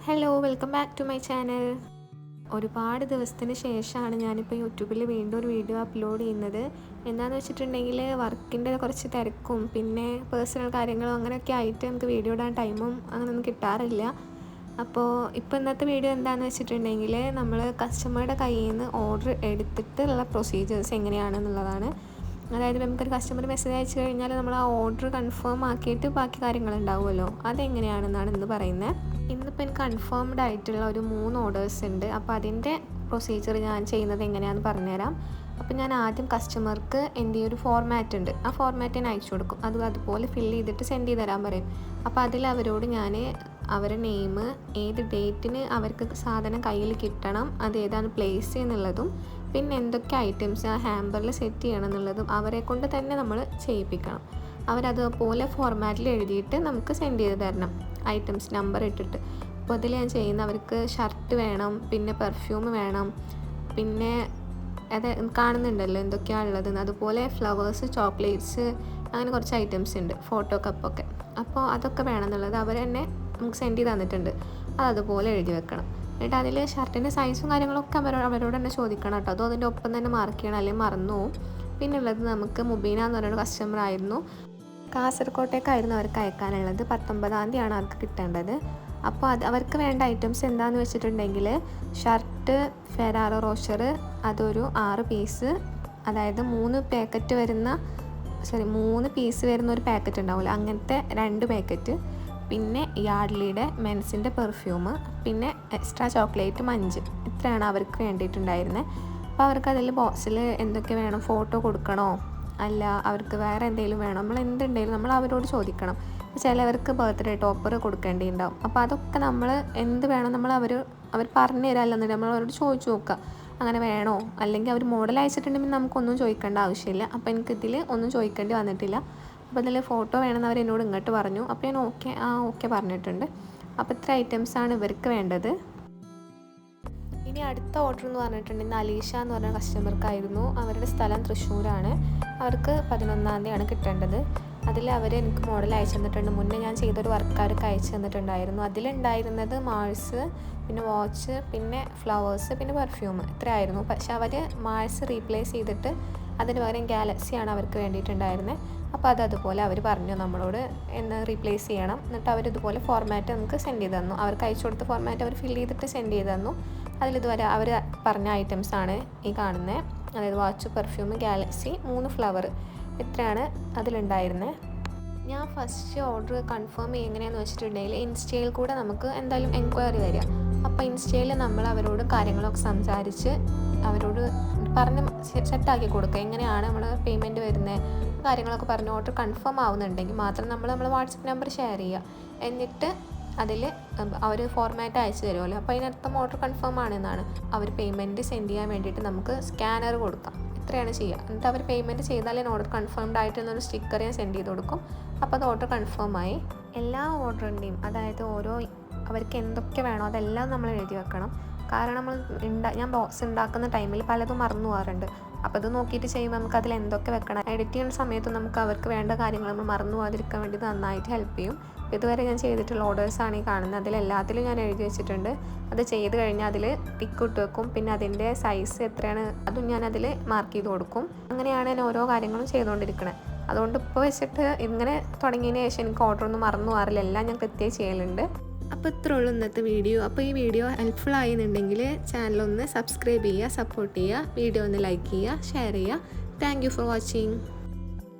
Hello, welcome back to my channel. ഒരുപാട് ദിവസത്തിന് ശേഷമാണ് ഞാനിപ്പോൾ യൂട്യൂബിൽ വീണ്ടും ഒരു വീഡിയോ അപ്ലോഡ് ചെയ്യുന്നത്. എന്താണെന്ന് വെച്ചിട്ടുണ്ടെങ്കിൽ വർക്കിൻ്റെ കുറച്ച് തിരക്കും പിന്നെ പേഴ്സണൽ കാര്യങ്ങളും അങ്ങനെയൊക്കെ ആയിട്ട് നമുക്ക് വീഡിയോ ഇടാൻ ടൈമും അങ്ങനെയൊന്നും കിട്ടാറില്ല. അപ്പോൾ ഇപ്പോൾ ഇന്നത്തെ വീഡിയോ എന്താണെന്ന് വെച്ചിട്ടുണ്ടെങ്കിൽ നമ്മൾ കസ്റ്റമറുടെ കയ്യിൽ നിന്ന് ഓർഡർ എടുത്തിട്ടുള്ള പ്രൊസീജിയേഴ്സ് എങ്ങനെയാണെന്നുള്ളതാണ്. അതായത് നമുക്കൊരു കസ്റ്റമർ മെസ്സേജ് അയച്ചു കഴിഞ്ഞാൽ നമ്മൾ ആ ഓർഡർ കൺഫേം ആക്കിയിട്ട് ബാക്കി കാര്യങ്ങളുണ്ടാവുമല്ലോ, അതെങ്ങനെയാണെന്നാണ് ഇന്ന് പറയുന്നത്. ഇന്നിപ്പോൾ എനിക്ക് കൺഫേംഡ് ആയിട്ടുള്ള ഒരു 3 ഓർഡേഴ്സ് ഉണ്ട്. അപ്പോൾ അതിൻ്റെ പ്രൊസീജിയർ ഞാൻ ചെയ്യുന്നത് എങ്ങനെയാണെന്ന് പറഞ്ഞുതരാം. അപ്പോൾ ഞാൻ ആദ്യം കസ്റ്റമർക്ക് എൻ്റെ ഒരു ഫോർമാറ്റ് ഉണ്ട്, ആ ഫോർമാറ്റ് ഞാൻ അയച്ചു കൊടുക്കും. അതുപോലെ ഫില്ല് ചെയ്തിട്ട് സെൻഡ് ചെയ്ത് തരാൻ പറയും. അപ്പോൾ അതിൽ അവരോട് ഞാൻ അവരുടെ നെയിം, ഏത് ഡേറ്റിന് അവർക്ക് സാധനം കയ്യിൽ കിട്ടണം, അത് ഏതാണ് പ്ലേസ് എന്നുള്ളതും പിന്നെ എന്തൊക്കെ ഐറ്റംസ് ആ ഹാമ്പറിൽ സെറ്റ് ചെയ്യണം എന്നുള്ളതും അവരെ കൊണ്ട് തന്നെ നമ്മൾ ചെയ്യിപ്പിക്കണം. അവരതുപോലെ ഫോർമാറ്റിൽ എഴുതിയിട്ട് നമുക്ക് സെൻഡ് ചെയ്ത് തരണം, ഐറ്റംസ് നമ്പർ ഇട്ടിട്ട്. അപ്പോൾ അതിൽ ഞാൻ ചെയ്യുന്ന അവർക്ക് ഷർട്ട് വേണം, പിന്നെ പെർഫ്യൂം വേണം, പിന്നെ അത് കാണുന്നുണ്ടല്ലോ എന്തൊക്കെയാണ് ഉള്ളതെന്ന്. അതുപോലെ ഫ്ലവേഴ്സ്, ചോക്ലേറ്റ്സ്, അങ്ങനെ കുറച്ച് ഐറ്റംസ് ഉണ്ട്, ഫോട്ടോ കപ്പൊക്കെ. അപ്പോൾ അതൊക്കെ വേണമെന്നുള്ളത് അവർ തന്നെ നമുക്ക് സെൻഡ് ചെയ്ത് തന്നിട്ടുണ്ട്. അതുപോലെ എഴുതി വെക്കണം. എന്നിട്ട് അതിൽ ഷർട്ടിൻ്റെ സൈസും കാര്യങ്ങളൊക്കെ അവരോട് തന്നെ ചോദിക്കണം കേട്ടോ. അതും അതിൻ്റെ ഒപ്പം തന്നെ മാർക്ക് ചെയ്യണം, അല്ലെങ്കിൽ മറന്നു പോവും. പിന്നെ ഉള്ളത് നമുക്ക് മുബീന എന്ന് പറയുന്ന കസ്റ്റമർ ആയിരുന്നു. കാസർകോട്ടേക്കായിരുന്നു അവർക്ക് അയക്കാനുള്ളത്. 19-ാം തീയതിയാണ് അവർക്ക് കിട്ടേണ്ടത്. അപ്പോൾ അവർക്ക് വേണ്ട ഐറ്റംസ് എന്താണെന്ന് വെച്ചിട്ടുണ്ടെങ്കിൽ ഷർട്ട് ഫെറാറോ റോഷർ അതൊരു 6 പീസ്, അതായത് 3 പീസ് വരുന്ന ഒരു പാക്കറ്റ് ഉണ്ടാവില്ല, അങ്ങനത്തെ 2 പാക്കറ്റ്. പിന്നെ യാർഡ്ലിയുടെ മെൻസിൻ്റെ പെർഫ്യൂം, പിന്നെ എക്സ്ട്രാ ചോക്ലേറ്റ് 5. ഇത്രയാണ് അവർക്ക് വേണ്ടിയിട്ടുണ്ടായിരുന്നത്. അപ്പോൾ അവർക്ക് അതിൽ ബോക്സിൽ എന്തൊക്കെ വേണം, ഫോട്ടോ കൊടുക്കണോ അല്ല അവർക്ക് വേറെ എന്തെങ്കിലും വേണം, നമ്മൾ എന്തുണ്ടെങ്കിലും നമ്മൾ അവരോട് ചോദിക്കണം. ചിലവർക്ക് ബർത്ത്ഡേ ടോപ്പർ കൊടുക്കേണ്ടിയിട്ടുണ്ടാവും. അപ്പോൾ അതൊക്കെ നമ്മൾ എന്ത് വേണം നമ്മൾ അവർ പറഞ്ഞു തരാമല്ലെന്നുണ്ടെങ്കിൽ നമ്മൾ അവരോട് ചോദിച്ചു നോക്കുക, അങ്ങനെ വേണോ. അല്ലെങ്കിൽ അവർ മോഡൽ അയച്ചിട്ടുണ്ടെങ്കിൽ നമുക്കൊന്നും ചോദിക്കേണ്ട ആവശ്യമില്ല. അപ്പോൾ എനിക്കിതിൽ ഒന്നും ചോദിക്കേണ്ടി വന്നിട്ടില്ല. അപ്പോൾ ഇതിൽ ഫോട്ടോ വേണമെന്ന് അവർ എന്നോട് ഇങ്ങോട്ട് പറഞ്ഞു. അപ്പോൾ ഞാൻ ഓക്കെ പറഞ്ഞിട്ടുണ്ട്. അപ്പോൾ ഇത്ര ഐറ്റംസാണ് ഇവർക്ക് വേണ്ടത്. ഇനി അടുത്ത ഓർഡർ എന്ന് പറഞ്ഞിട്ടുണ്ടെങ്കിൽ അലീഷ എന്ന് പറഞ്ഞ കസ്റ്റമർക്കായിരുന്നു. അവരുടെ സ്ഥലം തൃശ്ശൂരാണ്. അവർക്ക് 11-ാം തീയതിയാണ് കിട്ടേണ്ടത്. അതിൽ അവർ എനിക്ക് മോഡൽ അയച്ചു തന്നിട്ടുണ്ട്. മുന്നേ ഞാൻ ചെയ്തൊരു വർക്ക് അവർക്ക് അയച്ചു തന്നിട്ടുണ്ടായിരുന്നു. അതിലുണ്ടായിരുന്നത് മാൾസ്, പിന്നെ വാച്ച്, പിന്നെ ഫ്ലവേഴ്സ്, പിന്നെ പെർഫ്യൂം, ഇത്രയായിരുന്നു. പക്ഷെ അവർ മാൾസ് റീപ്ലേസ് ചെയ്തിട്ട് അതിന് പകരം ഗാലക്സിയാണ് അവർക്ക് വേണ്ടിയിട്ടുണ്ടായിരുന്നത്. അപ്പോൾ അതുപോലെ അവർ പറഞ്ഞു നമ്മളോട് എന്ന് റീപ്ലേസ് ചെയ്യണം. എന്നിട്ട് അവരിതുപോലെ ഫോർമാറ്റ് നമുക്ക് സെൻഡ് ചെയ്ത് തന്നു. അവർക്ക് അയച്ചു കൊടുത്ത ഫോർമാറ്റ് അവർ ഫില്ല് ചെയ്തിട്ട് സെൻഡ് ചെയ്ത് തന്നു. അതിലിതുവരെ അവർ പറഞ്ഞ ഐറ്റംസാണ് ഈ കാണുന്നത്. അതായത് വാച്ച്, പെർഫ്യൂം, ഗാലക്സി, 3 ഫ്ലവർ, ഇത്രയാണ് അതിലുണ്ടായിരുന്നത്. ഞാൻ ഫസ്റ്റ് ഓർഡർ കൺഫേം എങ്ങനെയാണെന്ന് വെച്ചിട്ടുണ്ടെങ്കിൽ ഇൻസ്റ്റയിൽ കൂടെ നമുക്ക് എന്തായാലും എൻക്വയറി വരിക. അപ്പോൾ ഇൻസ്റ്റയിൽ നമ്മൾ അവരോട് കാര്യങ്ങളൊക്കെ സംസാരിച്ച് അവരോട് പറഞ്ഞ് സെറ്റാക്കി കൊടുക്കുക, എങ്ങനെയാണ് നമ്മൾ പേയ്മെൻറ്റ് വരുന്നത് കാര്യങ്ങളൊക്കെ പറഞ്ഞ് ഓർഡർ കൺഫേം ആവുന്നുണ്ടെങ്കിൽ മാത്രം നമ്മൾ വാട്സപ്പ് നമ്പർ ഷെയർ ചെയ്യുക. എന്നിട്ട് അതിൽ അവർ ഫോർമാറ്റ് അയച്ചു തരുമല്ലോ, അപ്പോൾ അതിനർത്ഥം ഓർഡർ കൺഫേം ആണെന്നാണ്. അവർ പേയ്മെൻറ്റ് സെൻഡ് ചെയ്യാൻ വേണ്ടിയിട്ട് നമുക്ക് സ്കാനർ കൊടുക്കാം, ഇത്രയാണ് ചെയ്യുക. എന്നിട്ട് അവർ പേയ്മെൻറ്റ് ചെയ്താൽ ഞാൻ ഓർഡർ കൺഫേംഡ് ആയിട്ടുള്ളൊരു സ്റ്റിക്കർ ഞാൻ സെൻഡ് ചെയ്ത് കൊടുക്കും. അപ്പോൾ അത് ഓർഡർ കൺഫേം ആയി. എല്ലാ ഓർഡറിൻ്റെയും അതായത് അവർക്ക് എന്തൊക്കെ വേണോ അതെല്ലാം നമ്മൾ എഴുതി വെക്കണം. കാരണം ഞാൻ ബോക്സ് ഉണ്ടാക്കുന്ന ടൈമിൽ പലതും മറന്നു പോകാറുണ്ട്. അപ്പോൾ അത് നോക്കിയിട്ട് ചെയ്യുമ്പോൾ നമുക്ക് അതിൽ എന്തൊക്കെ വെക്കണം, എഡിറ്റ് ചെയ്യുന്ന സമയത്ത് നമുക്ക് അവർക്ക് വേണ്ട കാര്യങ്ങൾ നമ്മൾ മറന്നു പോകാതിരിക്കാൻ വേണ്ടി നന്നായിട്ട് ഹെൽപ്പ് ചെയ്യും. ഇതുവരെ ഞാൻ ചെയ്തിട്ടുള്ള ഓർഡേഴ്സാണ് ഈ കാണുന്നത്. അതിലെല്ലാത്തിലും ഞാൻ എഴുതി വെച്ചിട്ടുണ്ട്. അത് ചെയ്ത് കഴിഞ്ഞാൽ അതിൽ ടിക്ക് ഇട്ട് വെക്കും. പിന്നെ അതിൻ്റെ സൈസ് എത്രയാണ് അതും ഞാൻ അതിൽ മാർക്ക് ചെയ്ത് കൊടുക്കും. അങ്ങനെയാണ് ഞാൻ ഓരോ കാര്യങ്ങളും ചെയ്തുകൊണ്ടിരിക്കുന്നത്. അതുകൊണ്ട് ഇപ്പോൾ വെച്ചിട്ട് ഇങ്ങനെ തുടങ്ങിയതിന് ശേഷം എനിക്ക് ഓർഡറൊന്നും മറന്നു പോകാറില്ല, എല്ലാം ഞാൻ കൃത്യമായി ചെയ്യലുണ്ട്. അപ്പോൾ ഇത്രേ ഉള്ളൂ ഇന്നത്തെ വീഡിയോ. അപ്പോൾ ഈ വീഡിയോ ഹെൽപ്ഫുൾ ആയെന്നുണ്ടെങ്കിൽ ചാനലൊന്ന് സബ്സ്ക്രൈബ് ചെയ്യുക, സപ്പോർട്ട് ചെയ്യുക, വീഡിയോ ഒന്ന് ലൈക്ക് ചെയ്യുക, ഷെയർ ചെയ്യുക. Thank you for watching.